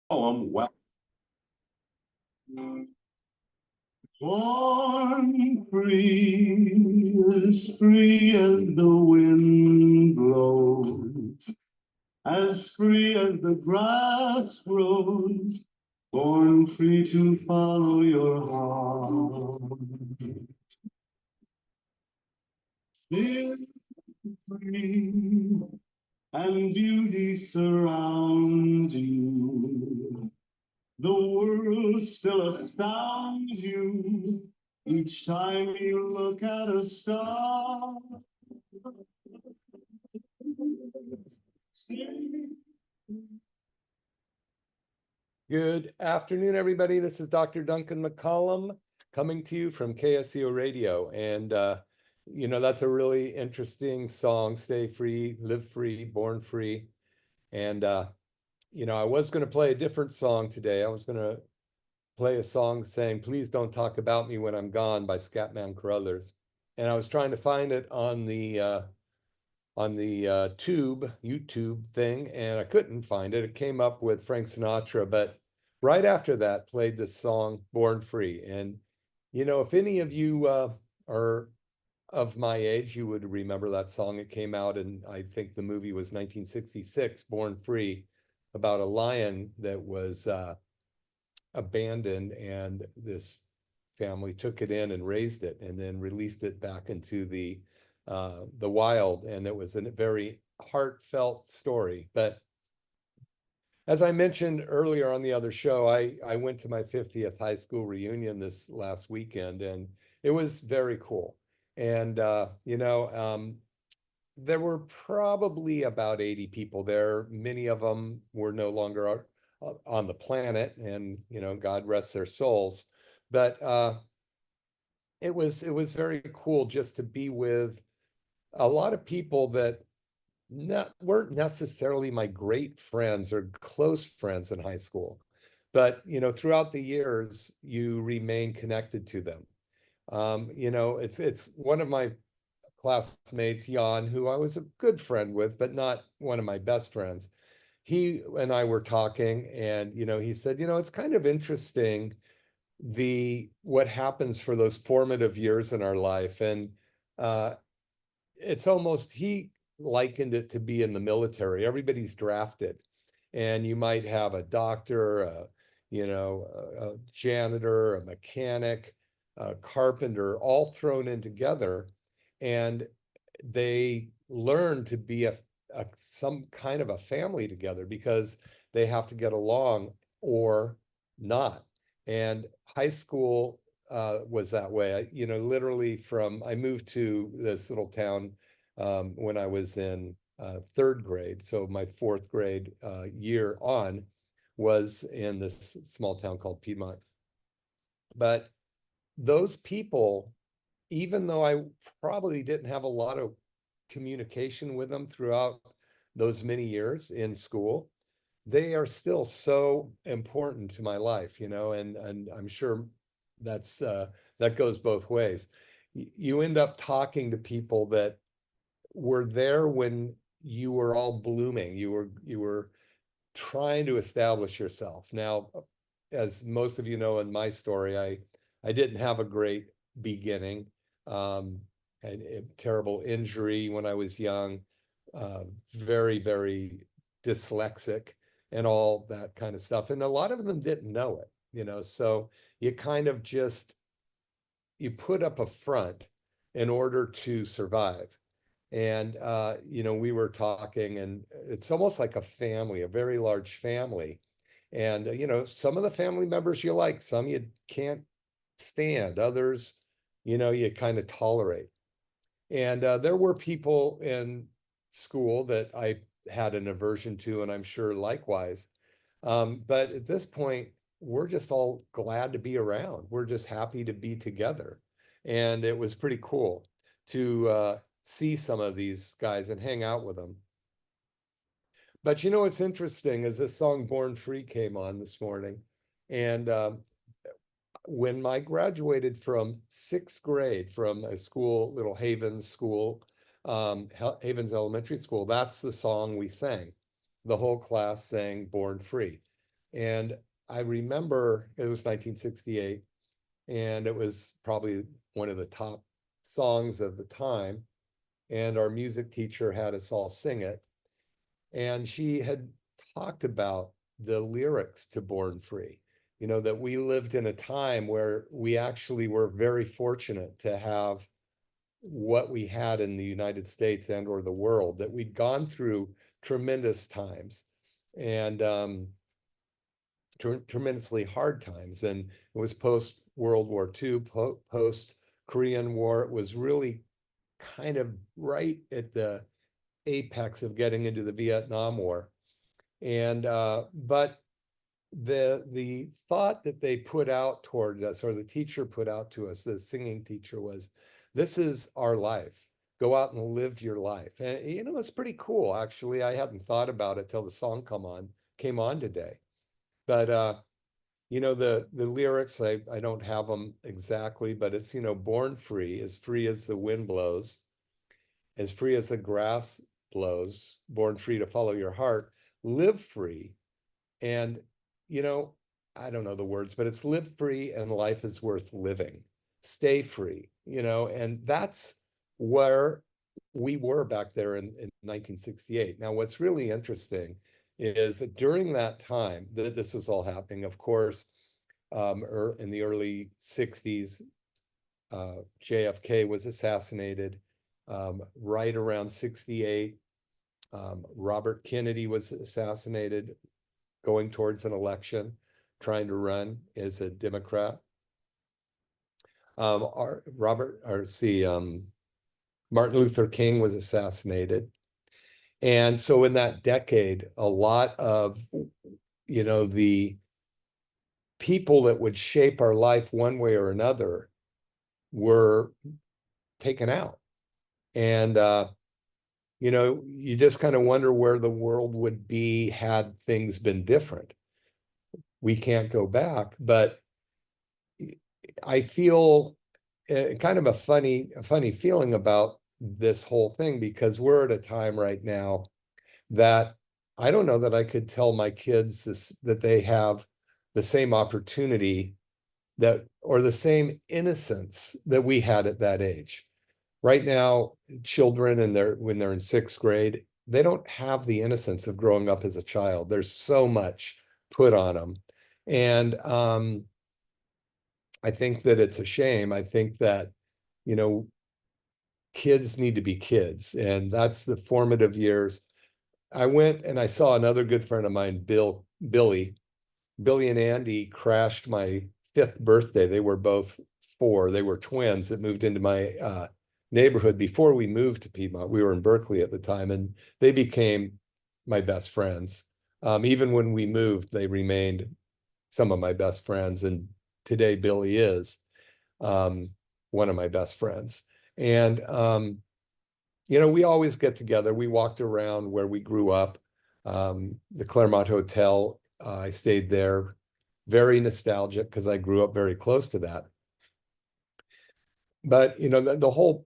Poem well. Born free as the wind blows, as free as the grass grows, born free to follow your heart. Feel free, and beauty surrounds you. The world still astounds you each time you look at a star. Good afternoon, everybody. This is Dr. Duncan McCollum coming to you from KSCO Radio. And, that's a really interesting song, Stay Free, Live Free, Born Free. And, I was going to play a different song today. I was going to play a song saying, Please Don't Talk About Me When I'm Gone by Scatman Crothers. And I was trying to find it on the YouTube thing, and I couldn't find it. It came up with Frank Sinatra, but right after that played this song, Born Free. And, if any of you are of my age, you would remember that song. It came out, and I think the movie was 1966, Born Free, about a lion that was abandoned, and this family took it in and raised it and then released it back into the wild. And it was a very heartfelt story. But as I mentioned earlier on the other show, I went to my 50th high school reunion this last weekend, and it was very cool. And, there were probably about 80 people there. Many of them were no longer on the planet, and, God rest their souls. But it was very cool just to be with a lot of people that weren't necessarily my great friends or close friends in high school, but throughout the years you remain connected to them. It's one of my classmates, Jan, who I was a good friend with, but not one of my best friends. He and I were talking, and he said, it's kind of interesting what happens for those formative years in our life. And it's almost, he likened it to be in the military. Everybody's drafted, and you might have a doctor, a janitor, a mechanic, a carpenter, all thrown in together, and they learn to be some kind of a family together because they have to get along or not. And high school was that way. Literally I moved to this little town when I was in third grade. So my fourth grade year on was in this small town called Piedmont. But those people, even though I probably didn't have a lot of communication with them throughout those many years in school, they are still so important to my life, and I'm sure that goes both ways. You end up talking to people that were there when you were all blooming. You were trying to establish yourself. Now, as most of you know in my story, I didn't have a great beginning. A terrible injury when I was young, very, very dyslexic and all that kind of stuff. And a lot of them didn't know it, so you kind of you put up a front in order to survive. And, we were talking, and it's almost like a family, a very large family. And, some of the family members you like, some you can't stand, others, you kind of tolerate. And there were people in school that I had an aversion to, and I'm sure likewise. But at this point, we're just all glad to be around. We're just happy to be together. And it was pretty cool to see some of these guys and hang out with them. But what's interesting is this song Born Free came on this morning. And when I graduated from sixth grade from a school, Little Havens School, Havens Elementary School, that's the song we sang. The whole class sang Born Free. And I remember it was 1968, and it was probably one of the top songs of the time. And our music teacher had us all sing it. And she had talked about the lyrics to Born Free, that we lived in a time where we actually were very fortunate to have what we had in the United States and or the world, that we'd gone through tremendous times and tremendously hard times. And it was post World War II, post Korean War. It was really kind of right at the apex of getting into the Vietnam War. And but the thought that they put out toward us, or the teacher put out to us, the singing teacher, was, this is our life. Go out and live your life. And it's pretty cool, actually. I hadn't thought about it till the song came on today. But the lyrics, I don't have them exactly, but it's, born free as the wind blows, as free as the grass blows, born free to follow your heart, live free. And, I don't know the words, but it's live free and life is worth living. Stay free, and that's where we were back there in 1968. Now, what's really interesting is that during that time that this was all happening, of course, in the early 60s, JFK was assassinated. Right around 68, Robert Kennedy was assassinated, going towards an election, trying to run as a Democrat. Martin Luther King was assassinated. And so in that decade, a lot of, the people that would shape our life one way or another were taken out. And, you just kind of wonder where the world would be had things been different. We can't go back, but I feel kind of a funny feeling about this whole thing, because we're at a time right now that I don't know that I could tell my kids that they have the same opportunity or the same innocence that we had at that age. Right now, children, when they're in sixth grade, they don't have the innocence of growing up as a child. There's so much put on them. And I think that it's a shame. I think that, kids need to be kids, and that's the formative years. I went and I saw another good friend of mine, Billy and Andy crashed my 5th birthday. They were both 4. They were twins that moved into my neighborhood before we moved to Piedmont. We were in Berkeley at the time, and they became my best friends. Even when we moved, they remained some of my best friends. And today, Billy is one of my best friends. And, we always get together. We walked around where we grew up, the Claremont Hotel. I stayed there, very nostalgic because I grew up very close to that. But, the whole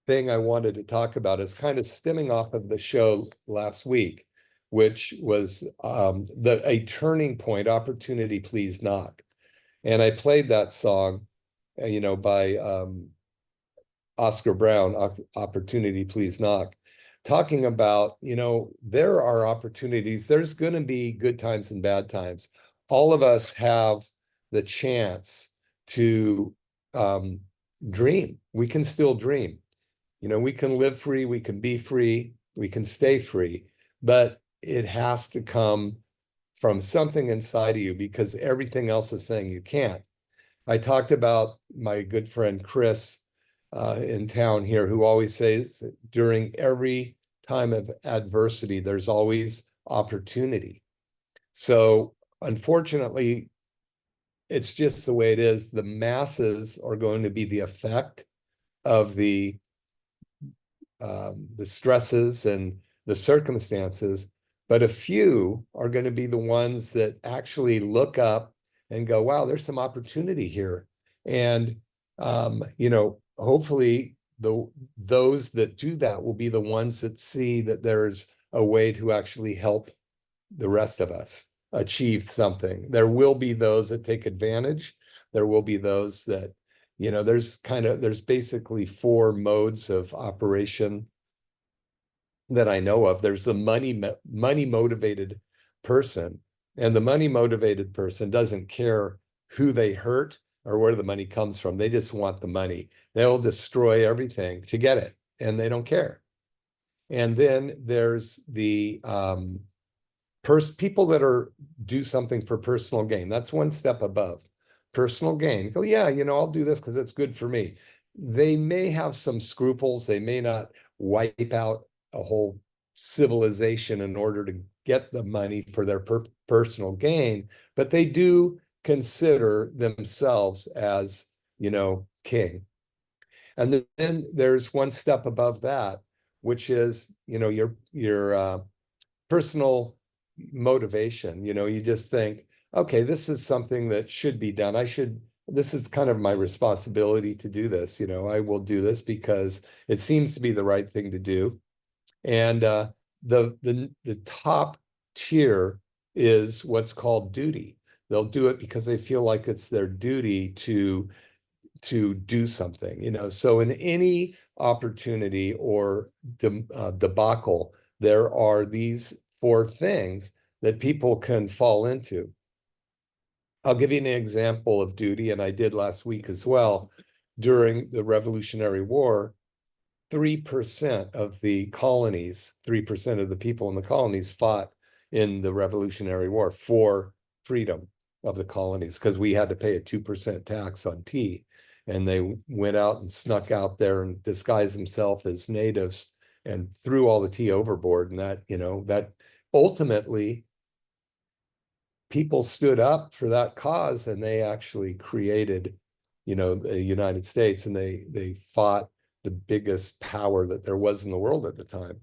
thing I wanted to talk about is kind of stemming off of the show last week, which was a turning point, Opportunity Please Knock. And I played that song, by Oscar Brown, Opportunity Please Knock, talking about, there are opportunities. There's going to be good times and bad times. All of us have the chance to dream. We can still dream. We can live free, we can be free, we can stay free, but it has to come from something inside of you, because everything else is saying you can't. I talked about my good friend Chris in town here, who always says during every time of adversity, there's always opportunity. So unfortunately, it's just the way it is. The masses are going to be the effect of the stresses and the circumstances, but a few are going to be the ones that actually look up and go, wow, there's some opportunity here. And, hopefully those that do that will be the ones that see that there's a way to actually help the rest of us achieve something. There will be those that take advantage. There will be those that, there's basically four modes of operation that I know of. There's the money motivated person, and the money motivated person doesn't care who they hurt or where the money comes from. They just want the money. They'll destroy everything to get it, and they don't care. And then there's the people that do something for personal gain. That's one step above personal gain. Go, yeah, I'll do this because it's good for me. They may have some scruples. They may not wipe out a whole civilization in order to get the money for their personal gain, but they do consider themselves as, king. And then there's one step above that, which is, your personal motivation. You just think, okay, this is something that should be done. This is kind of my responsibility to do this. I will do this because it seems to be the right thing to do. And the top tier is what's called duty. They'll do it because they feel like it's their duty to do something. So in any opportunity or debacle, there are these four things that people can fall into. I'll give you an example of duty, and I did last week as well. During the Revolutionary War, 3% of the colonies, 3% of the people in the colonies fought in the Revolutionary War for freedom of the colonies, because we had to pay a 2% tax on tea. And they went out and snuck out there and disguised themselves as natives and threw all the tea overboard. And that ultimately people stood up for that cause, and they actually created, the United States, and they fought the biggest power that there was in the world at the time.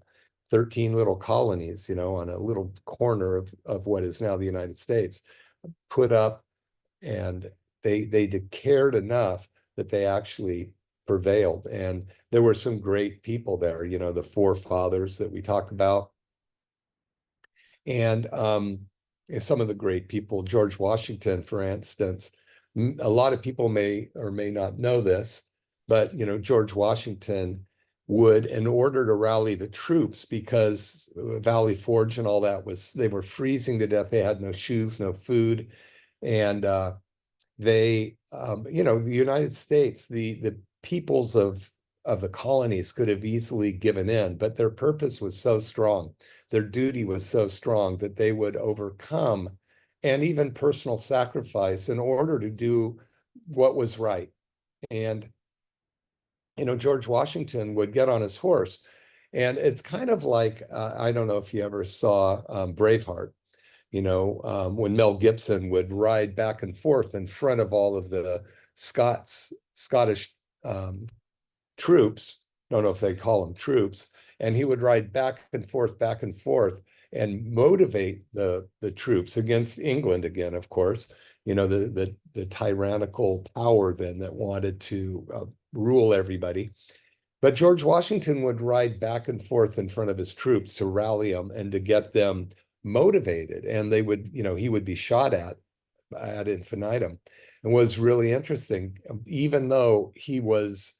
13 little colonies, on a little corner of what is now the United States, put up, and they cared enough that they actually prevailed. And there were some great people there, the forefathers that we talk about. And some of the great people, George Washington, for instance. A lot of people may or may not know this, but George Washington would, in order to rally the troops, because Valley Forge and all that they were freezing to death. They had no shoes, no food, and the United States, the peoples of the colonies could have easily given in, but their purpose was so strong, their duty was so strong, that they would overcome and even personal sacrifice in order to do what was right. And George Washington would get on his horse, and it's kind of like, I don't know if you ever saw Braveheart. When Mel Gibson would ride back and forth in front of all of the Scottish troops. I don't know if they call them troops. And he would ride back and forth, and motivate the troops against England again, of course, the tyrannical power then that wanted to rule everybody. But George Washington would ride back and forth in front of his troops to rally them and to get them motivated. And they would, he would be shot at infinitum. And was really interesting, even though he was,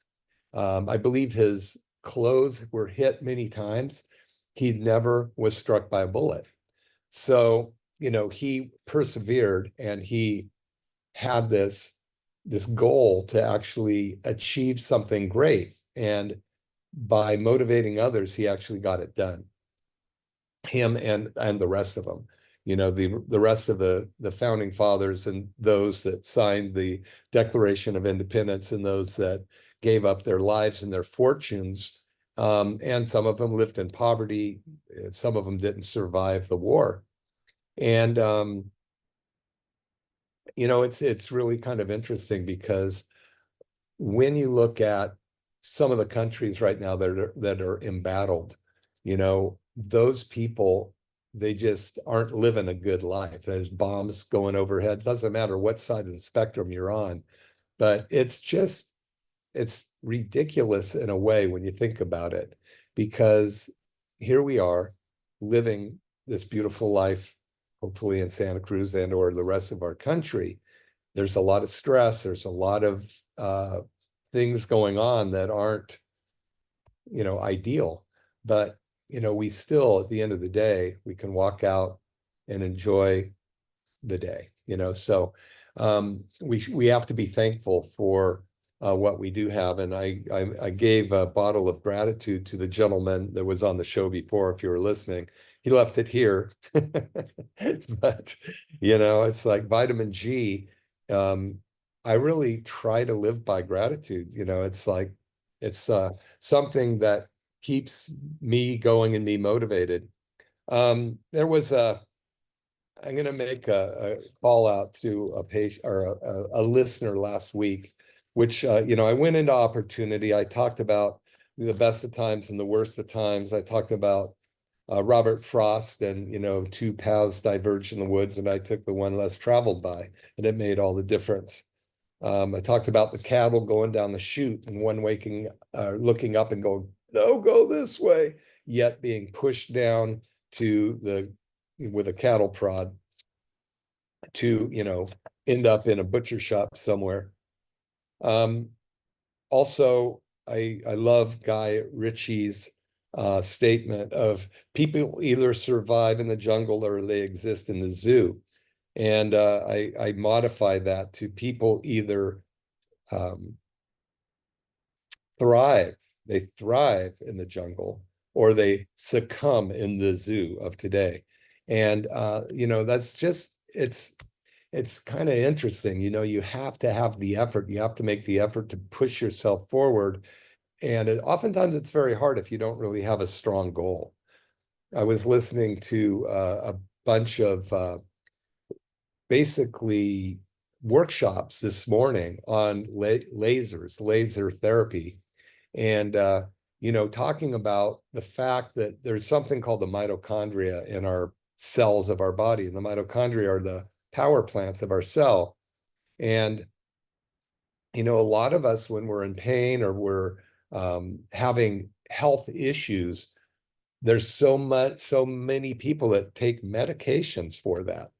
I believe his clothes were hit many times, he never was struck by a bullet. So, he persevered, and he had this goal to actually achieve something great. And by motivating others, he actually got it done. Him and the rest of them, the rest of the founding fathers, and those that signed the Declaration of Independence, and those that gave up their lives and their fortunes. And some of them lived in poverty. Some of them didn't survive the war. And it's really kind of interesting, because when you look at some of the countries right now that are embattled, those people, they just aren't living a good life. There's bombs going overhead. Doesn't matter what side of the spectrum you're on, but it's ridiculous in a way when you think about it, because here we are living this beautiful life, hopefully in Santa Cruz and or the rest of our country, there's a lot of stress. There's a lot of things going on that aren't, ideal. But, we still, at the end of the day, we can walk out and enjoy the day, so we have to be thankful for what we do have. And I gave a bottle of gratitude to the gentleman that was on the show before, if you were listening. He left it here. But, it's like vitamin G. I really try to live by gratitude. It's like, it's something that keeps me going and me motivated. There was I'm going to make a call out to a page or a listener last week, which, I went into opportunity. I talked about the best of times and the worst of times. I talked about Robert Frost and, two paths diverged in the woods, and I took the one less traveled by, and it made all the difference. I talked about the cattle going down the chute and one looking up and going, no, go this way, yet being pushed down with a cattle prod to, end up in a butcher shop somewhere. Also, I love Guy Ritchie's statement of people either survive in the jungle or they exist in the zoo. And I modify that to people either they thrive in the jungle, or they succumb in the zoo of today. And that's just, it's kind of interesting. You have to have the effort. You have to make the effort to push yourself forward. And oftentimes it's very hard if you don't really have a strong goal. I was listening to a bunch of basically workshops this morning on laser therapy, and talking about the fact that there's something called the mitochondria in our cells of our body, and the mitochondria are the power plants of our cell. And a lot of us, when we're in pain or we're having health issues, there's so many people that take medications for that.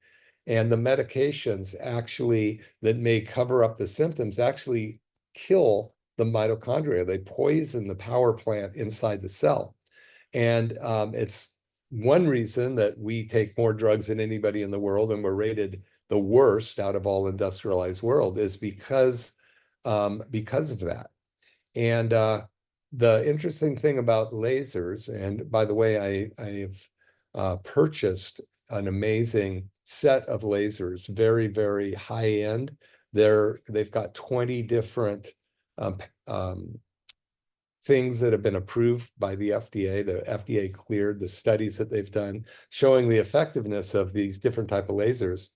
And the medications actually that may cover up the symptoms actually kill the mitochondria. They poison the power plant inside the cell. And it's one reason that we take more drugs than anybody in the world, and we're rated the worst out of all industrialized world, is because of that. And the interesting thing about lasers, and by the way, I have purchased an amazing set of lasers, very, very high end. They've got 20 different things that have been approved by the FDA. The FDA cleared the studies that they've done showing the effectiveness of these different type of lasers.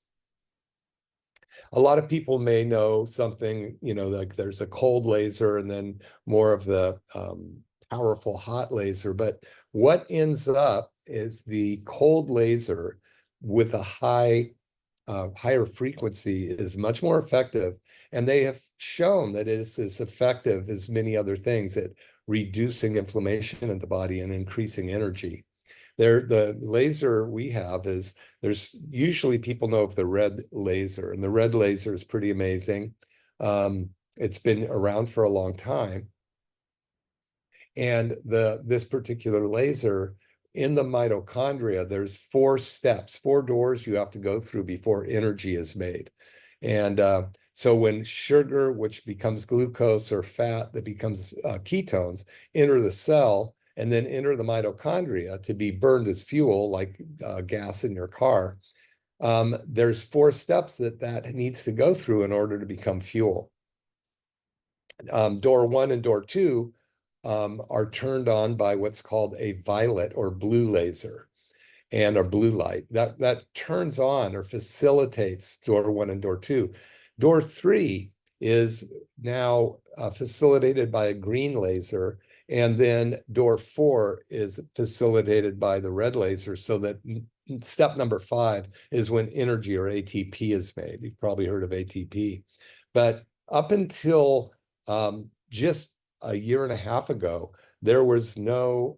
A lot of people may know something, like there's a cold laser and then more of the powerful hot laser. But what ends up is the cold laser with a higher frequency is much more effective. And they have shown that it is as effective as many other things at reducing inflammation in the body and increasing energy. The laser we have is, there's usually people know of the red laser, and the red laser is pretty amazing. It's been around for a long time. And this particular laser, in the mitochondria, there's 4 steps, 4 doors you have to go through before energy is made. And so when sugar, which becomes glucose, or fat that becomes ketones, enter the cell and then enter the mitochondria to be burned as fuel, like gas in your car, there's 4 steps that needs to go through in order to become fuel. Door 1 and door 2 are turned on by what's called a violet or blue laser, and a blue light that turns on or facilitates door 1 and door 2. Door 3 is now facilitated by a green laser, and then door 4 is facilitated by the red laser, so that step number 5 is when energy, or ATP, is made. You've probably heard of ATP. But up until just a year and a half ago, there was no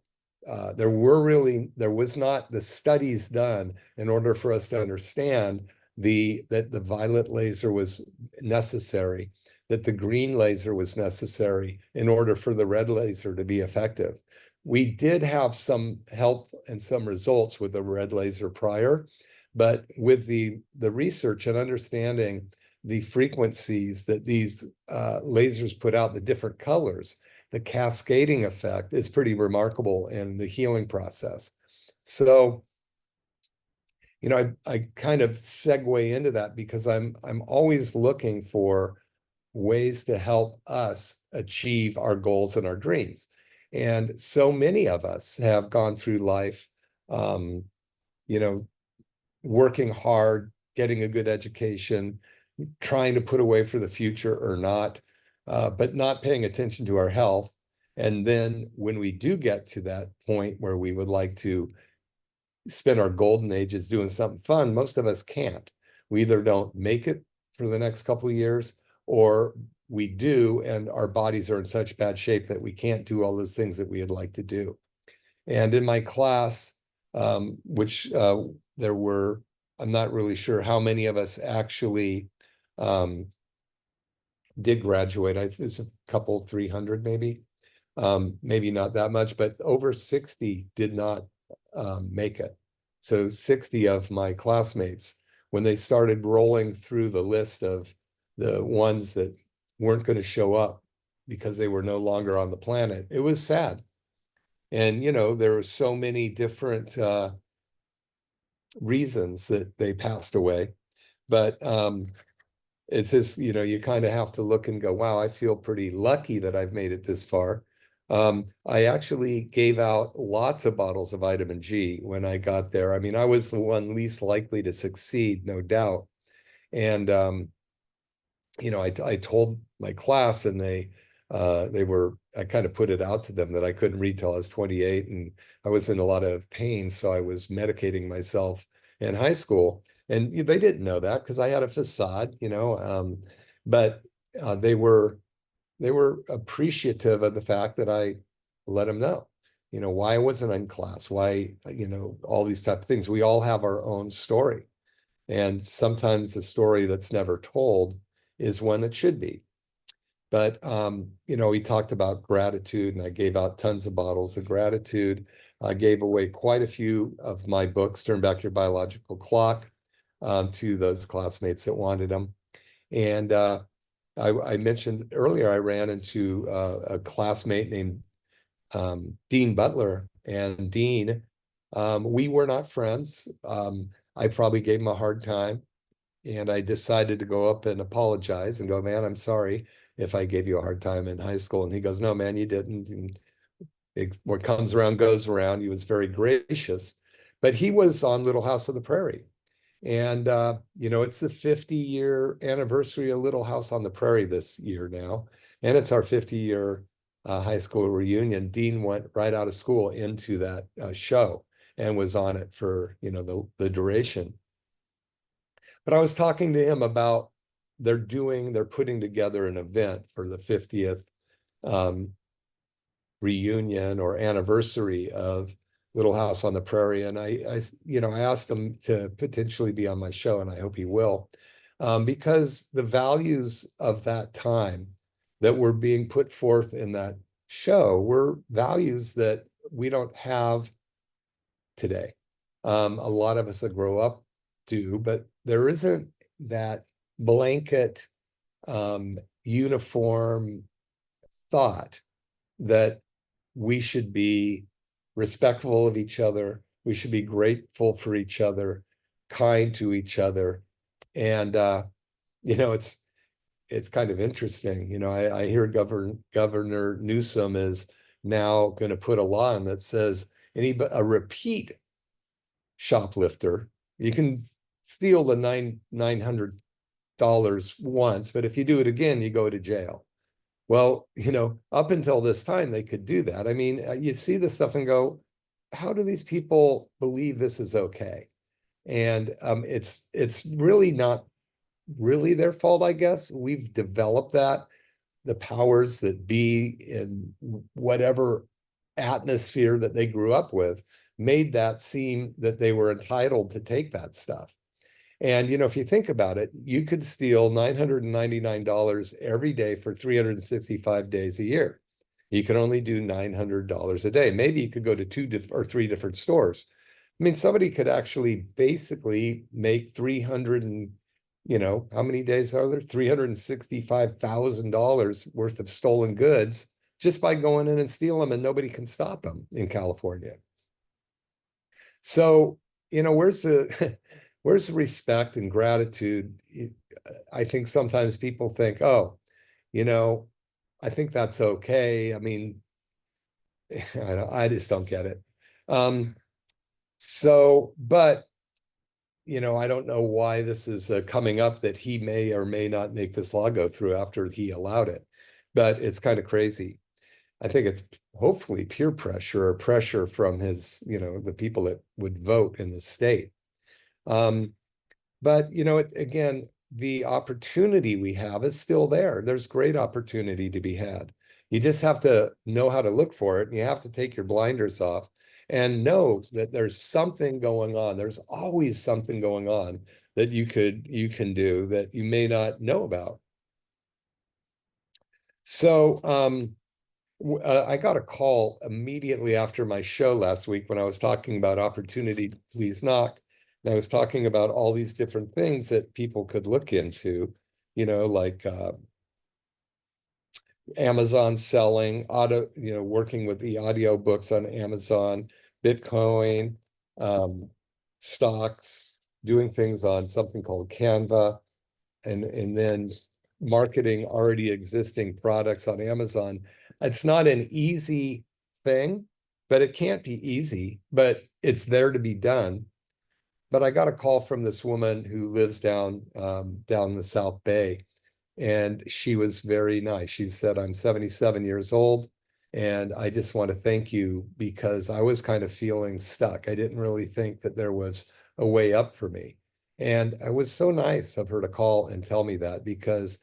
there was not the studies done in order for us to understand that the violet laser was necessary, that the green laser was necessary in order for the red laser to be effective. We did have some help and some results with the red laser prior, but with the research and understanding the frequencies that these lasers put out, the different colors, the cascading effect is pretty remarkable in the healing process. So, I kind of segue into that because I'm always looking for ways to help us achieve our goals and our dreams. And so many of us have gone through life, um, you know, working hard, getting a good education, trying to put away for the future or not, but not paying attention to our health. And then when we do get to that point where we would like to spend our golden ages doing something fun, most of us can't. We either don't make it for the next couple of years, or we do, and our bodies are in such bad shape that we can't do all those things that we'd like to do. And in my class, which there were, I'm not really sure how many of us actually did graduate. It's a couple, 300 maybe, maybe not that much, but over 60 did not make it. So 60 of my classmates, when they started rolling through the list of the ones that weren't going to show up because they were no longer on the planet, it was sad. And, there were so many different reasons that they passed away. But it's just, you kind of have to look and go, wow, I feel pretty lucky that I've made it this far. I actually gave out lots of bottles of vitamin G when I got there. I mean, I was the one least likely to succeed, no doubt. And, I told my class, and I kind of put it out to them that I couldn't read till I was 28, and I was in a lot of pain. So I was medicating myself in high school. And they didn't know that because I had a facade, but they were appreciative of the fact that I let them know, why I wasn't in class, why, all these type of things. We all have our own story. And sometimes the story that's never told is one that should be. But, we talked about gratitude, and I gave out tons of bottles of gratitude. I gave away quite a few of my books, Turn Back Your Biological Clock, to those classmates that wanted them. And I mentioned earlier, I ran into a classmate named Dean Butler. And Dean, we were not friends. I probably gave him a hard time. And I decided to go up and apologize and go, man, I'm sorry if I gave you a hard time in high school. And he goes, no, man, you didn't. And what comes around goes around. He was very gracious. But he was on Little House on the Prairie. And, it's the 50-year anniversary of Little House on the Prairie this year now. And it's our 50-year high school reunion. Dean went right out of school into that show and was on it for, the duration. But I was talking to him about they're putting together an event for the 50th reunion or anniversary of Little House on the Prairie. And I asked him to potentially be on my show, and I hope he will, because the values of that time that were being put forth in that show were values that we don't have today. A lot of us that grow up do, but there isn't that blanket uniform thought that we should be respectful of each other. We should be grateful for each other, kind to each other. And, it's kind of interesting. I hear Governor Newsom is now going to put a law in that says a repeat shoplifter, you can steal the $900 once, but if you do it again, you go to jail. Well, up until this time, they could do that. I mean, you see this stuff and go, how do these people believe this is okay? And it's really not really their fault, I guess. We've developed that, the powers that be in whatever atmosphere that they grew up with made that seem that they were entitled to take that stuff. And, if you think about it, you could steal $999 every day for 365 days a year. You can only do $900 a day. Maybe you could go to two or three different stores. I mean, somebody could actually basically make 300 and, how many days are there? $365,000 worth of stolen goods just by going in and stealing them, and nobody can stop them in California. So, where's the where's the respect and gratitude? I think sometimes people think, oh, I think that's okay. I mean, I just don't get it. But I don't know why this is coming up, that he may or may not make this law go through after he allowed it. But it's kind of crazy. I think it's hopefully peer pressure or pressure from his, the people that would vote in the state. But, again, the opportunity we have is still there. There's great opportunity to be had. You just have to know how to look for it. And you have to take your blinders off and know that there's something going on. There's always something going on that you can do that you may not know about. So I got a call immediately after my show last week when I was talking about opportunity, please knock. And I was talking about all these different things that people could look into, like Amazon selling, working with the audio books on Amazon, Bitcoin, stocks, doing things on something called Canva, and then marketing already existing products on Amazon. It's not an easy thing, but it can't be easy, but it's there to be done. But I got a call from this woman who lives down the South Bay, and she was very nice. She said, I'm 77 years old, and I just want to thank you because I was kind of feeling stuck. I didn't really think that there was a way up for me. And it was so nice of her to call and tell me that, because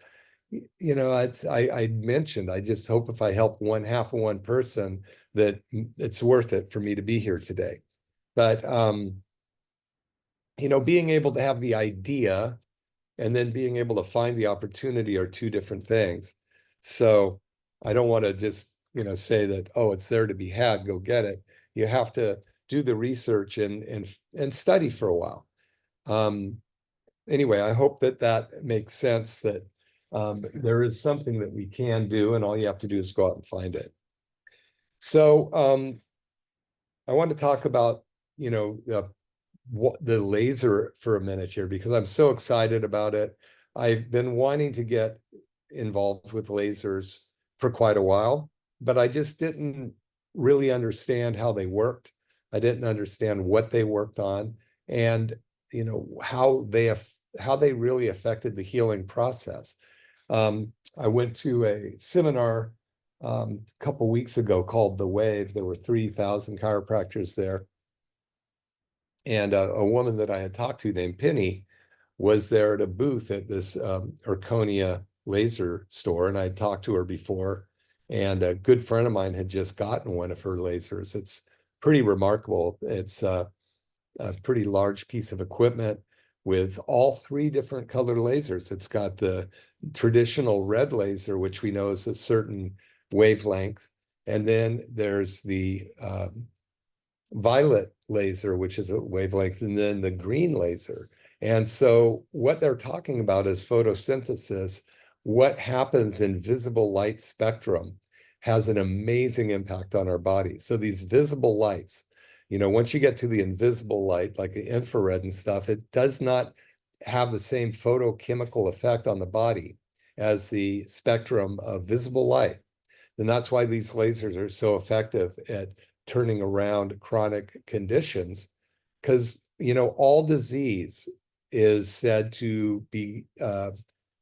I mentioned, I just hope if I help half of one person that it's worth it for me to be here today. But being able to have the idea and then being able to find the opportunity are two different things. So I don't want to just, say that, oh, it's there to be had, go get it. You have to do the research and study for a while. Anyway, I hope that makes sense, that there is something that we can do, and all you have to do is go out and find it. So I want to talk about, the laser for a minute here, because I'm so excited about it. I've been wanting to get involved with lasers for quite a while, but I just didn't really understand how they worked. I didn't understand what they worked on, and how they really affected the healing process. I went to a seminar a couple weeks ago called The Wave. There were 3,000 chiropractors there. And a woman that I had talked to named Penny was there at a booth at this Erconia laser store. And I'd talked to her before. And a good friend of mine had just gotten one of her lasers. It's pretty remarkable. It's a pretty large piece of equipment with all three different color lasers. It's got the traditional red laser, which we know is a certain wavelength. And then there's the violet laser, which is a wavelength, and then the green laser. And so what they're talking about is photosynthesis. What happens in visible light spectrum has an amazing impact on our body. So these visible lights, once you get to the invisible light, like the infrared and stuff, it does not have the same photochemical effect on the body as the spectrum of visible light. And that's why these lasers are so effective at turning around chronic conditions, because all disease is said to be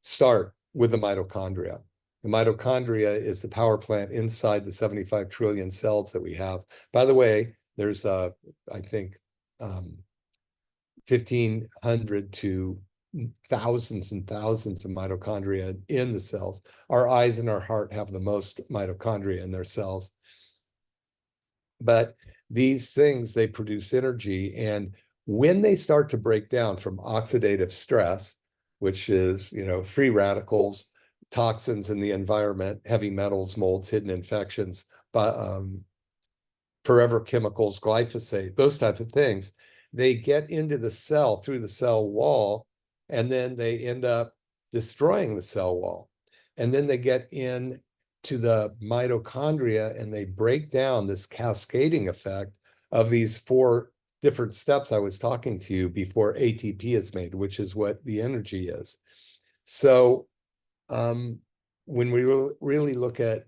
start with the mitochondria. The mitochondria is the power plant inside the 75 trillion cells that we have. By the way, there's I think 1,500 to thousands and thousands of mitochondria in the cells. Our eyes and our heart have the most mitochondria in their cells. But these things, they produce energy. And when they start to break down from oxidative stress, which is, free radicals, toxins in the environment, heavy metals, molds, hidden infections, but forever chemicals, glyphosate, those types of things, they get into the cell through the cell wall, and then they end up destroying the cell wall. And then they get in to the mitochondria and they break down this cascading effect of these 4 different steps I was talking to you before ATP is made, which is what the energy is. So when we really look at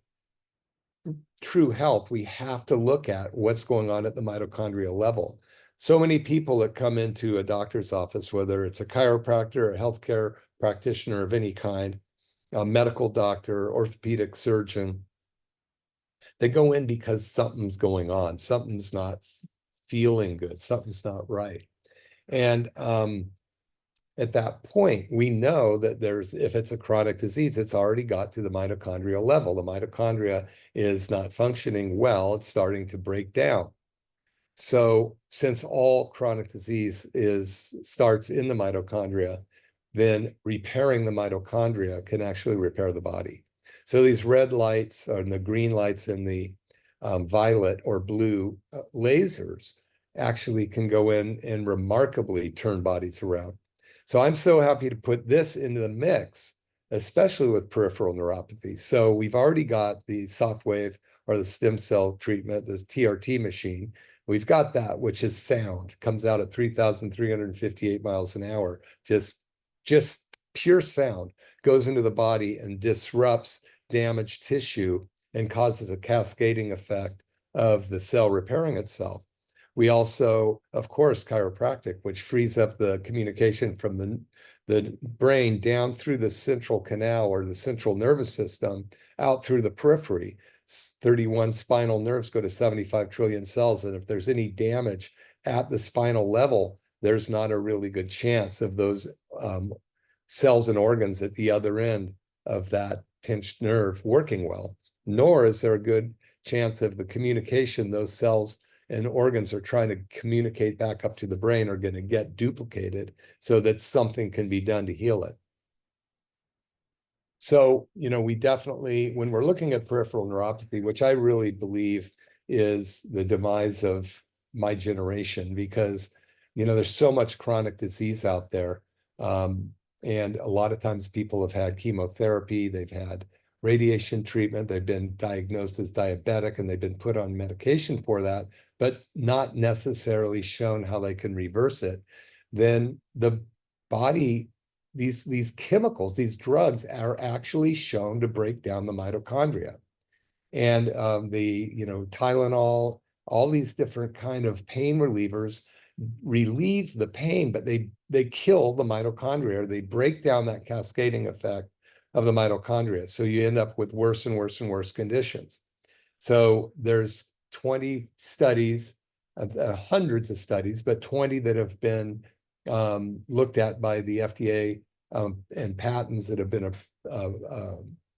true health, we have to look at what's going on at the mitochondrial level. So many people that come into a doctor's office, whether it's a chiropractor, a healthcare practitioner of any kind, a medical doctor, orthopedic surgeon, they go in because something's going on, something's not feeling good, something's not right. And at that point, we know that if it's a chronic disease, it's already got to the mitochondrial level. The mitochondria is not functioning well, it's starting to break down. So since all chronic disease starts in the mitochondria, then repairing the mitochondria can actually repair the body. So these red lights and the green lights and the violet or blue lasers actually can go in and remarkably turn bodies around. So I'm so happy to put this into the mix, especially with peripheral neuropathy. So we've already got the soft wave or the stem cell treatment, this TRT machine. We've got that, which is sound, comes out at 3,358 miles an hour, just pure sound, goes into the body and disrupts damaged tissue and causes a cascading effect of the cell repairing itself. We also, of course, chiropractic, which frees up the communication from the brain down through the central canal or the central nervous system out through the periphery. 31 spinal nerves go to 75 trillion cells. And if there's any damage at the spinal level, there's not a really good chance of those cells and organs at the other end of that pinched nerve working well, nor is there a good chance of the communication those cells and organs are trying to communicate back up to the brain are going to get duplicated so that something can be done to heal it. So, we definitely, when we're looking at peripheral neuropathy, which I really believe is the demise of my generation, because, there's so much chronic disease out there. And a lot of times people have had chemotherapy, they've had radiation treatment, they've been diagnosed as diabetic, and they've been put on medication for that, but not necessarily shown how they can reverse it. Then the body, these chemicals, these drugs are actually shown to break down the mitochondria. And the Tylenol, all these different kind of pain relievers relieve the pain, but they kill the mitochondria. They break down that cascading effect of the mitochondria. So you end up with worse and worse and worse conditions. So there's 20 studies, hundreds of studies, but 20 that have been looked at by the FDA and patents that have been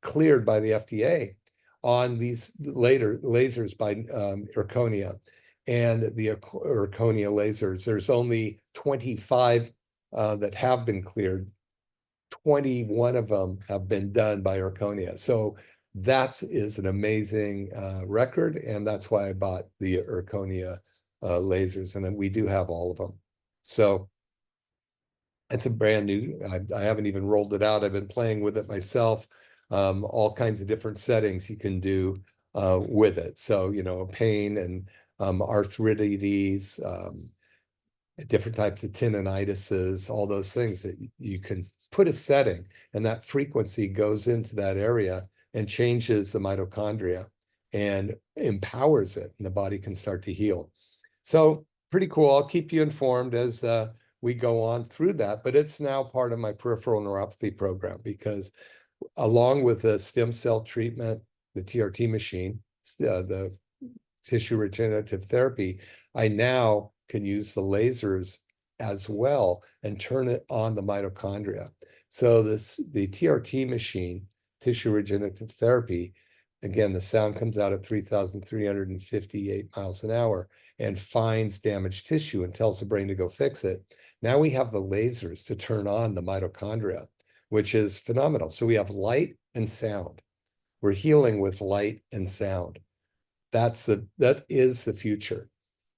cleared by the FDA on these lasers by Erconia. And the Erconia lasers, there's only 25 that have been cleared. 21 of them have been done by Erconia. So that is an amazing record, and that's why I bought the Erconia lasers, and then we do have all of them. So it's a brand new, I haven't even rolled it out. I've been playing with it myself. All kinds of different settings you can do with it. So, pain and arthritis, different types of tendinitises, all those things that you can put a setting, and that frequency goes into that area and changes the mitochondria and empowers it, and the body can start to heal. So pretty cool. I'll keep you informed as we go on through that, but it's now part of my peripheral neuropathy program, because along with the stem cell treatment, the TRT machine, the tissue regenerative therapy, I now can use the lasers as well and turn it on the mitochondria. So the TRT machine, tissue regenerative therapy, Again, the sound comes out at 3,358 miles an hour and finds damaged tissue and tells the brain to go fix it. Now we have the lasers to turn on the mitochondria, which is phenomenal. So we have light and sound. We're healing with light and sound. That is the future.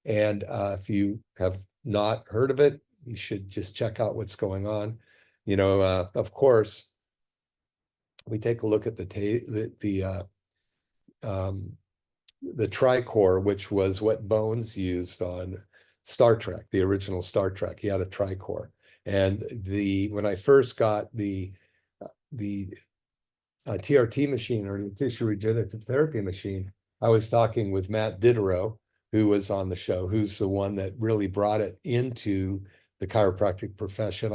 And if you have not heard of it, you should just check out what's going on. Of course, we take a look at the tricore, which was what Bones used on Star Trek, the original Star Trek. He had a tricore. And when I first got the TRT machine, or the tissue regenerative therapy machine, I was talking with Matt Diderot, who was on the show, who's the one that really brought it into the chiropractic profession.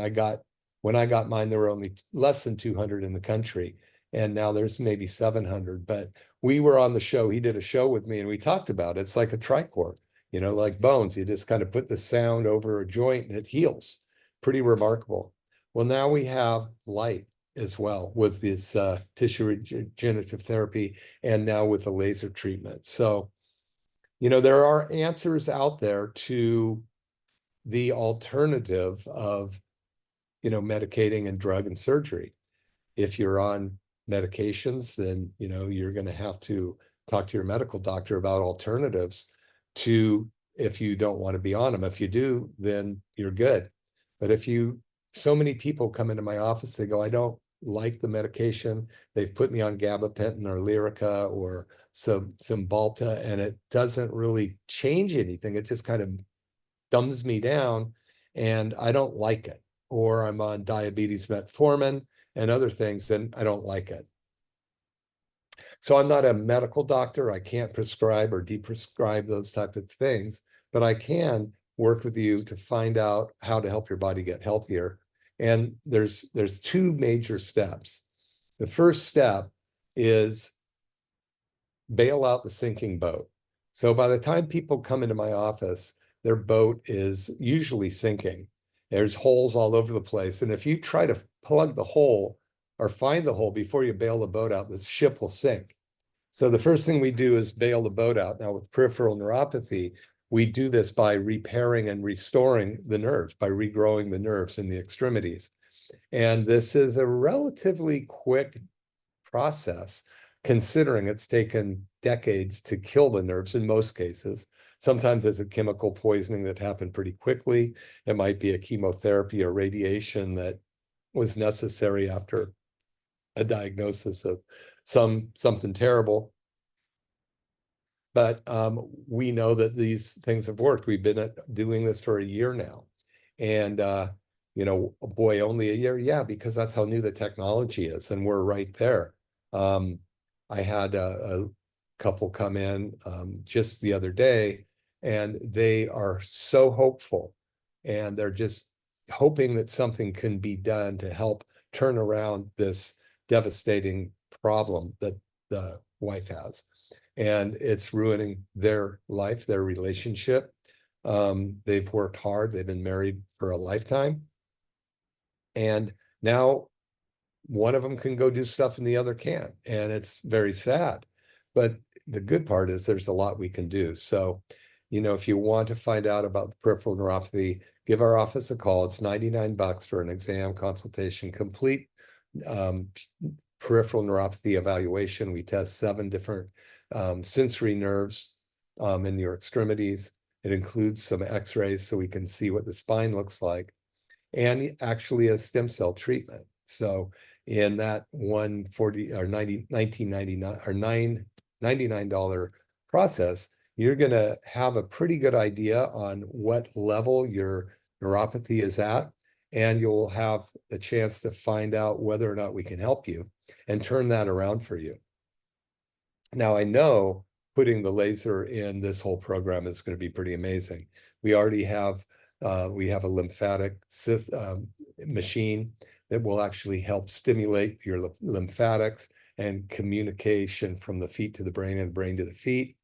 When I got mine, there were only less than 200 in the country, and now there's maybe 700. But we were on the show. He did a show with me, and we talked about it. It's like a tricore, like Bones. You just kind of put the sound over a joint, and it heals. Pretty remarkable. Well, now we have light as well with this tissue regenerative therapy, and now with the laser treatment. So, there are answers out there to the alternative of, medicating and drug and surgery. If you're on medications, then, you're going to have to talk to your medical doctor about alternatives if you don't want to be on them. If you do, then you're good. But so many people come into my office, they go, I don't like the medication. They've put me on gabapentin or Lyrica or some Cymbalta, and it doesn't really change anything. It just kind of dumbs me down, and I don't like it. Or I'm on diabetes metformin and other things, and I don't like it. So I'm not a medical doctor. I can't prescribe or deprescribe those type of things, but I can work with you to find out how to help your body get healthier. And there's two major steps. The first step is bail out the sinking boat. So by the time people come into my office, their boat is usually sinking. There's holes all over the place. And if you try to plug the hole or find the hole before you bail the boat out, the ship will sink. So the first thing we do is bail the boat out. Now with peripheral neuropathy, we do this by repairing and restoring the nerves, by regrowing the nerves in the extremities. And this is a relatively quick process, considering it's taken decades to kill the nerves in most cases. Sometimes it's a chemical poisoning that happened pretty quickly. It might be a chemotherapy or radiation that was necessary after a diagnosis of something terrible. But we know that these things have worked. We've been doing this for a year now. And, boy, only a year? Yeah, because that's how new the technology is. And we're right there. I had a couple come in just the other day, and they are so hopeful. And they're just hoping that something can be done to help turn around this devastating problem that the wife has. And it's ruining their life, their relationship. They've worked hard. They've been married for a lifetime. And now one of them can go do stuff and the other can't. And it's very sad. But the good part is there's a lot we can do. So, if you want to find out about the peripheral neuropathy, give our office a call. It's $99 for an exam consultation, complete peripheral neuropathy evaluation. We test 7 different sensory nerves in your extremities. It includes some x-rays so we can see what the spine looks like, and actually a stem cell treatment. So in that $140 or $19.99 or $99 process, you're going to have a pretty good idea on what level your neuropathy is at, and you'll have a chance to find out whether or not we can help you and turn that around for you. Now, I know putting the laser in this whole program is going to be pretty amazing. We already have we have a lymphatic machine that will actually help stimulate your lymphatics and communication from the feet to the brain and brain to the feet.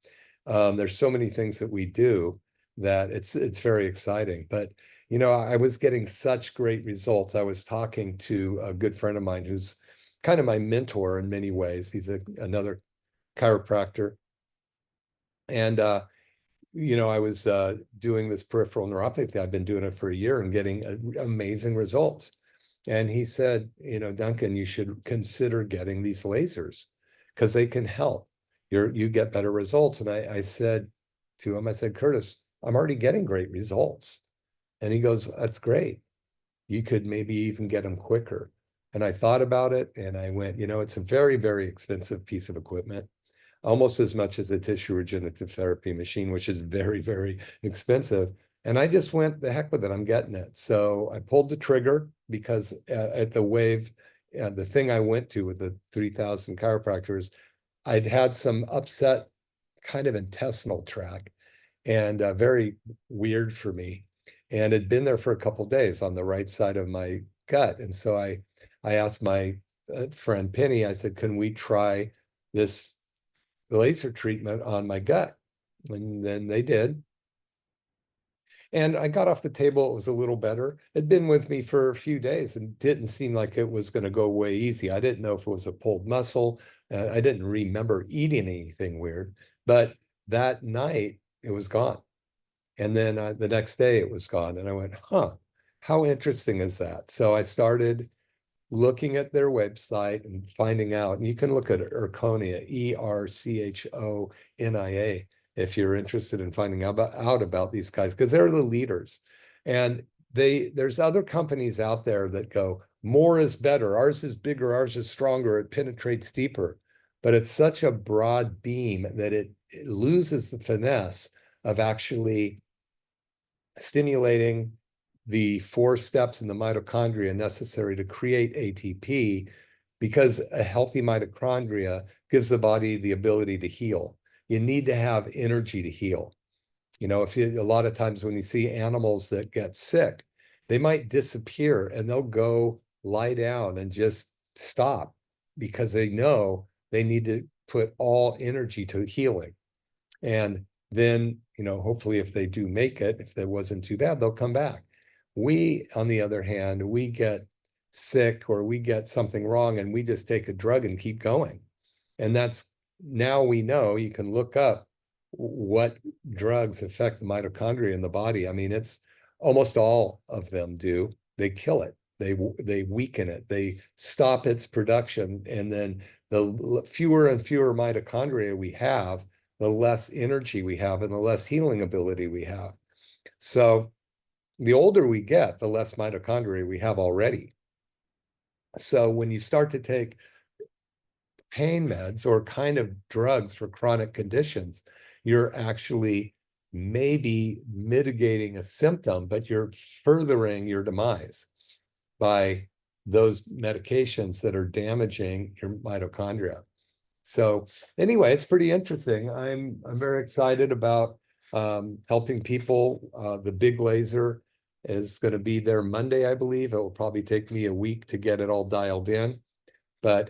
There's so many things that we do that it's very exciting. But I was getting such great results. I was talking to a good friend of mine who's kind of my mentor in many ways. He's another chiropractor. And, I was doing this peripheral neuropathy. I've been doing it for a year and getting amazing results. And he said, Duncan, you should consider getting these lasers because they can help. You get better results. And I said to him, I said, Curtis, I'm already getting great results. And he goes, that's great. You could maybe even get them quicker. And I thought about it and I went, it's a very, very expensive piece of equipment, almost as much as a tissue regenerative therapy machine, which is very, very expensive. And I just went, the heck with it, I'm getting it. So I pulled the trigger because at the Wave, the thing I went to with the 3,000 chiropractors, I'd had some upset kind of intestinal tract and very weird for me. And had been there for a couple of days on the right side of my gut. And so I asked my friend Penny, I said, can we try this laser treatment on my gut? And then they did. And I got off the table, it was a little better. It'd been with me for a few days and didn't seem like it was going to go away easy. I didn't know if it was a pulled muscle. I didn't remember eating anything weird, but that night it was gone. And then the next day it was gone. And I went, how interesting is that? So I started looking at their website and finding out, and you can look at Erchonia, ERCHONIA, if you're interested in finding out about these guys, because they're the leaders. And there's other companies out there that go, more is better. Ours is bigger, ours is stronger, it penetrates deeper. But it's such a broad beam that it loses the finesse of actually stimulating the 4 steps in the mitochondria necessary to create ATP, because a healthy mitochondria gives the body the ability to heal. You need to have energy to heal. A lot of times when you see animals that get sick, they might disappear and they'll go lie down and just stop because they know they need to put all energy to healing. And then, hopefully if they do make it, if it wasn't too bad, they'll come back. We, on the other hand, we get sick or we get something wrong and we just take a drug and keep going. And that's, now we know, you can look up what drugs affect the mitochondria in the body. I mean, it's almost all of them do. They kill it. They weaken it. They stop its production. And then the fewer and fewer mitochondria we have, the less energy we have and the less healing ability we have. So the older we get, the less mitochondria we have already. So when you start to take pain meds or kind of drugs for chronic conditions, you're actually maybe mitigating a symptom, but you're furthering your demise by those medications that are damaging your mitochondria. So anyway, it's pretty interesting. I'm very excited about helping people. The big laser is going to be there Monday, I believe. It will probably take me a week to get it all dialed in, but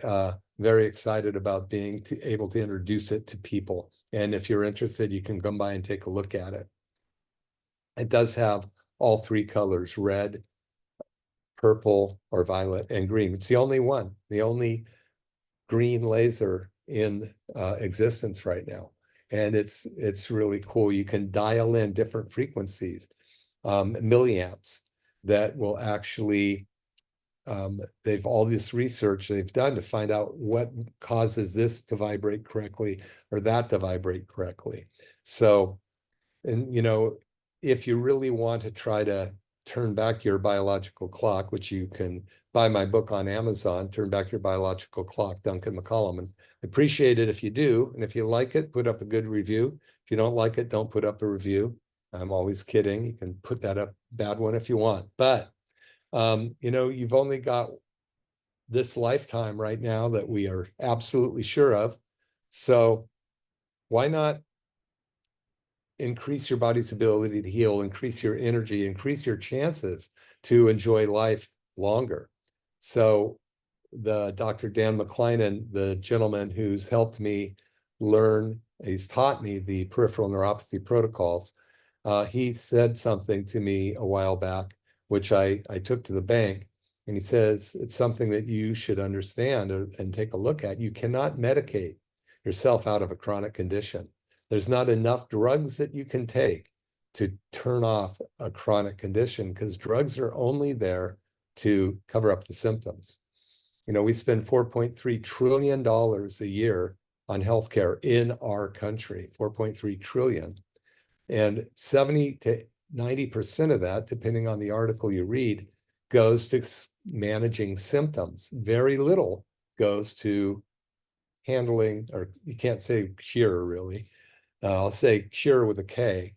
very excited about being able to introduce it to people. And if you're interested, you can come by and take a look at it. It does have all 3 colors, red, purple, or violet, and green. It's the only one, the only green laser in existence right now. And it's really cool. You can dial in different frequencies, milliamps, that will actually, they've all this research they've done to find out what causes this to vibrate correctly or that to vibrate correctly. So, and if you really want to try to turn back your biological clock, which you can buy my book on Amazon, Turn Back Your Biological Clock, Duncan McCollum. And I appreciate it if you do. And if you like it, put up a good review. If you don't like it, don't put up a review. I'm always kidding. You can put that up, bad one if you want. But, you've only got this lifetime right now that we are absolutely sure of. So why not increase your body's ability to heal, increase your energy, increase your chances to enjoy life longer? So the Dr. Dan McClinen, the gentleman who's helped me learn, he's taught me the peripheral neuropathy protocols. He said something to me a while back, which I took to the bank. And he says, it's something that you should understand and take a look at. You cannot medicate. yourself out of a chronic condition. There's not enough drugs that you can take to turn off a chronic condition, because drugs are only there to cover up the symptoms. You know, we spend $4.3 trillion a year on healthcare in our country, 4.3 trillion. And 70 to 90% of that, depending on the article you read, goes to managing symptoms. Very little goes to handling, or you can't say cure really. I'll say cure with a K.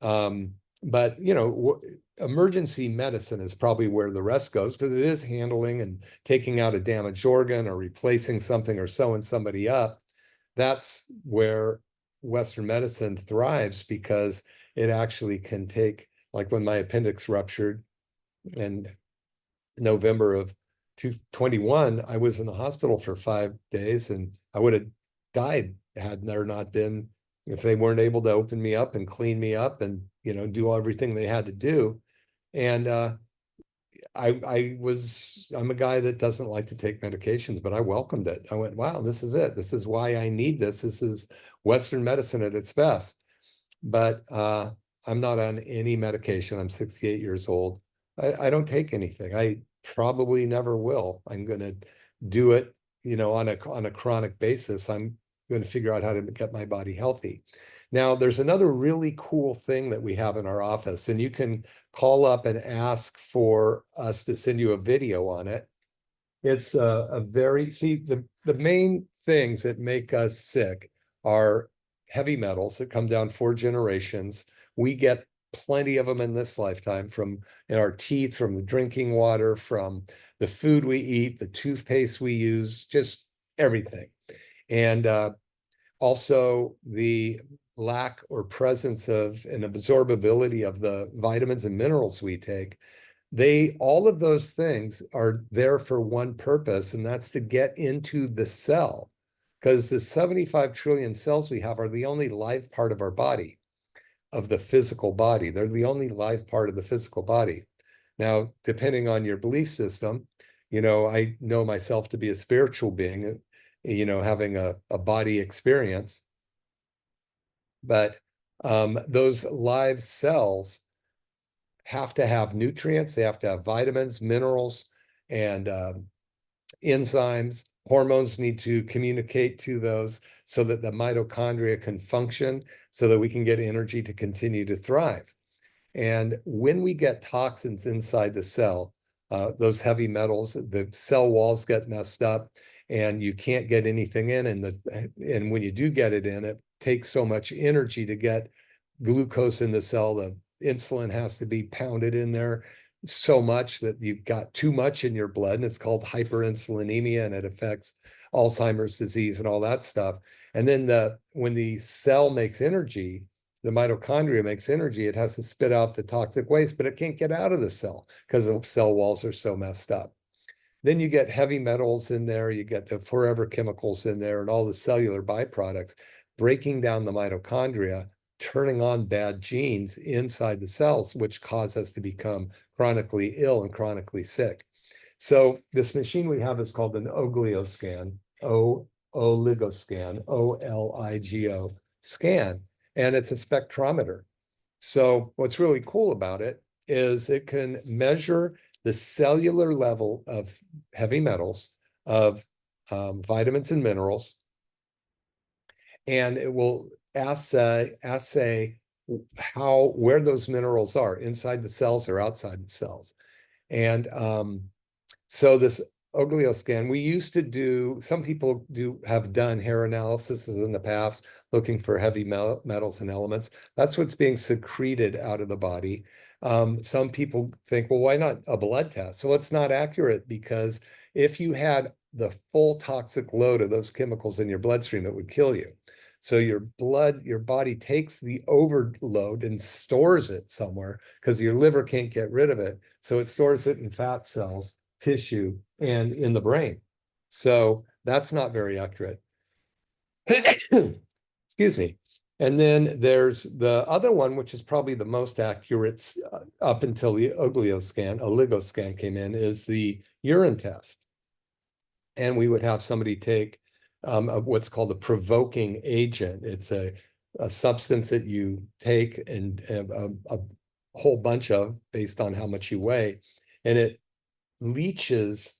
But you know, emergency medicine is probably where the rest goes, because it is handling and taking out a damaged organ or replacing something or sewing somebody up. That's where Western medicine thrives, because it actually can take, like when my appendix ruptured in November of 2021, I was in the hospital for 5 days, and I would have died had there not been, if they weren't able to open me up and clean me up and, you know, do everything they had to do. And I'm a guy that doesn't like to take medications, but I welcomed it. I went, wow, this is it. This is why I need this. This is Western medicine at its best. But I'm not on any medication. I'm 68 years old. I don't take anything. I probably never will. I'm going to do it, you know, on a chronic basis. I'm going to figure out how to get my body healthy. Now, there's another really cool thing that we have in our office, and you can call up and ask for us to send you a video on it. It's the main things that make us sick are heavy metals that come down 4 generations. We get plenty of them in this lifetime, from in our teeth, from the drinking water, from the food we eat, the toothpaste we use, just everything. And also the lack or presence of an absorbability of the vitamins and minerals we take. All of those things are there for one purpose, and that's to get into the cell, because the 75 trillion cells we have are the only live part of our body, of the physical body. They're the only live part of the physical body. Now, depending on your belief system, you know, I know myself to be a spiritual being, you know, having a body experience. But those live cells have to have nutrients. They have to have vitamins, minerals, and enzymes. Hormones need to communicate to those so that the mitochondria can function, so that we can get energy to continue to thrive. And when we get toxins inside the cell, those heavy metals, the cell walls get messed up, and you can't get anything in. And when you do get it in, it takes so much energy to get glucose in the cell. The insulin has to be pounded in there so much that you've got too much in your blood, and it's called hyperinsulinemia, and it affects Alzheimer's disease and all that stuff. And then when the cell makes energy, the mitochondria makes energy, it has to spit out the toxic waste, but it can't get out of the cell because the cell walls are so messed up. Then you get heavy metals in there, you get the forever chemicals in there, and all the cellular byproducts breaking down the mitochondria, turning on bad genes inside the cells, which cause us to become chronically ill and chronically sick. So this machine we have is called an oligoscan, oligoscan, OLIGO scan, and it's a spectrometer. So what's really cool about it is it can measure the cellular level of heavy metals, of vitamins and minerals, and it will assay where those minerals are, inside the cells or outside the cells. And so this oligoscan, we used to do, some people have done hair analysis in the past, looking for heavy metals and elements. That's what's being secreted out of the body. Some people think, well, why not a blood test? Well, it's not accurate, because if you had the full toxic load of those chemicals in your bloodstream, it would kill you. So your body takes the overload and stores it somewhere, because your liver can't get rid of it. So it stores it in fat cells, tissue, and in the brain. So that's not very accurate. Excuse me. And then there's the other one, which is probably the most accurate up until the oligoscan came in, is the urine test. And we would have somebody take what's called a provoking agent. It's a substance that you take and a whole bunch of based on how much you weigh, and it leaches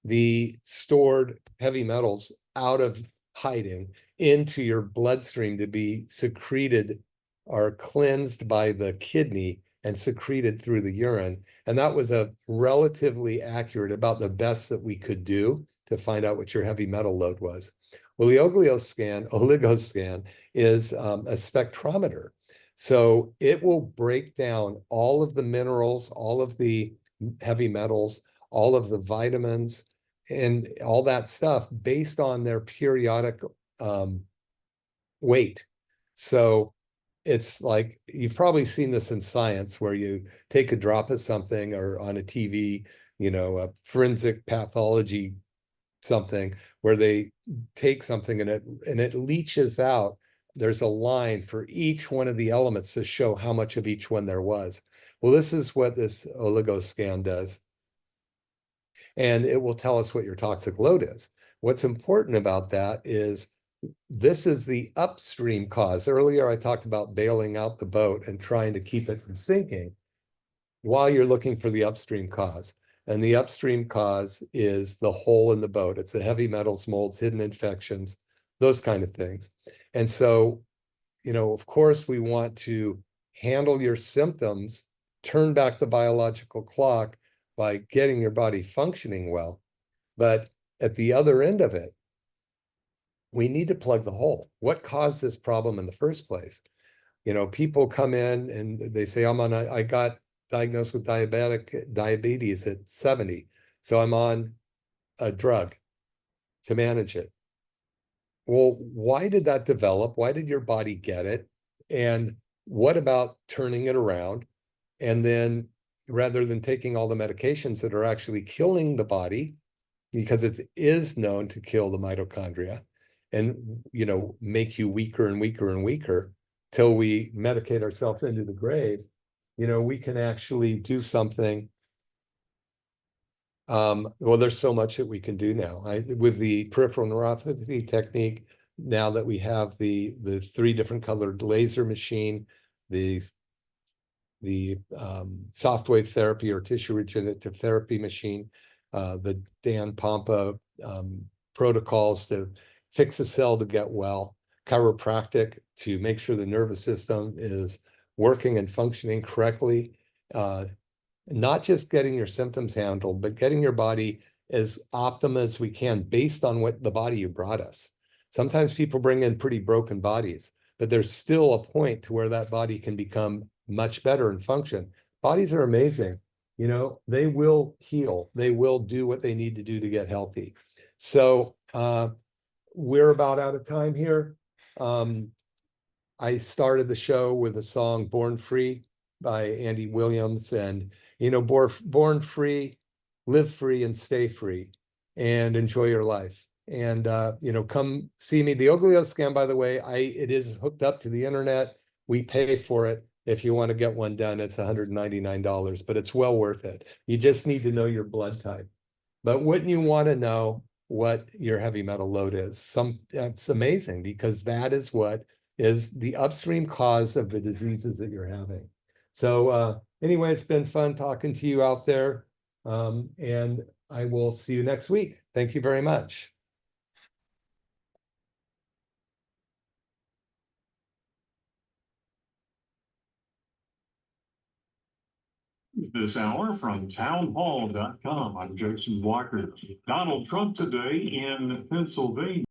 the stored heavy metals out of hiding into your bloodstream to be secreted or cleansed by the kidney and secreted through the urine. And that was a relatively accurate, about the best that we could do to find out what your heavy metal load was. Well, the oligoscan is a spectrometer. So it will break down all of the minerals, all of the heavy metals, all of the vitamins, and all that stuff based on their periodic weight. So it's like, you've probably seen this in science where you take a drop of something, or on a TV, a forensic pathology something, where they take something and it leaches out. There's a line for each one of the elements to show how much of each one there was. Well, this is what this oligoscan does. And it will tell us what your toxic load is. What's important about that is this is the upstream cause. Earlier, I talked about bailing out the boat and trying to keep it from sinking while you're looking for the upstream cause. And the upstream cause is the hole in the boat. It's the heavy metals, molds, hidden infections, those kind of things. And so, of course, we want to handle your symptoms, turn back the biological clock by getting your body functioning well. But at the other end of it, we need to plug the hole. What caused this problem in the first place? People come in and they say, I got diagnosed with diabetes at 70. So I'm on a drug to manage it. Well, why did that develop? Why did your body get it? And what about turning it around? And then, rather than taking all the medications that are actually killing the body, because it is known to kill the mitochondria and, make you weaker and weaker and weaker till we medicate ourselves into the grave, we can actually do something. Well, there's so much that we can do now. With the peripheral neuropathy technique, now that we have the 3 different colored laser machine, the soft wave therapy or tissue regenerative therapy machine, the Dan Pompa protocols to fix a cell to get well, chiropractic to make sure the nervous system is working and functioning correctly, not just getting your symptoms handled, but getting your body as optimum as we can based on what the body you brought us. Sometimes people bring in pretty broken bodies, but there's still a point to where that body can become much better and function. Bodies are amazing. They will heal. They will do what they need to do to get healthy. So we're about out of time here. I started the show with a song Born Free by Andy Williams, and born free, live free, and stay free, and enjoy your life. And come see me. The oligoscan, by the way, it is hooked up to the internet. We pay for it. If you want to get one done, it's $199, but it's well worth it. You just need to know your blood type. But wouldn't you want to know what your heavy metal load is? That's amazing, because that is what is the upstream cause of the diseases that you're having. So anyway, it's been fun talking to you out there. And I will see you next week. Thank you very much. This hour from townhall.com. I'm Jason Walker. Donald Trump today in Pennsylvania.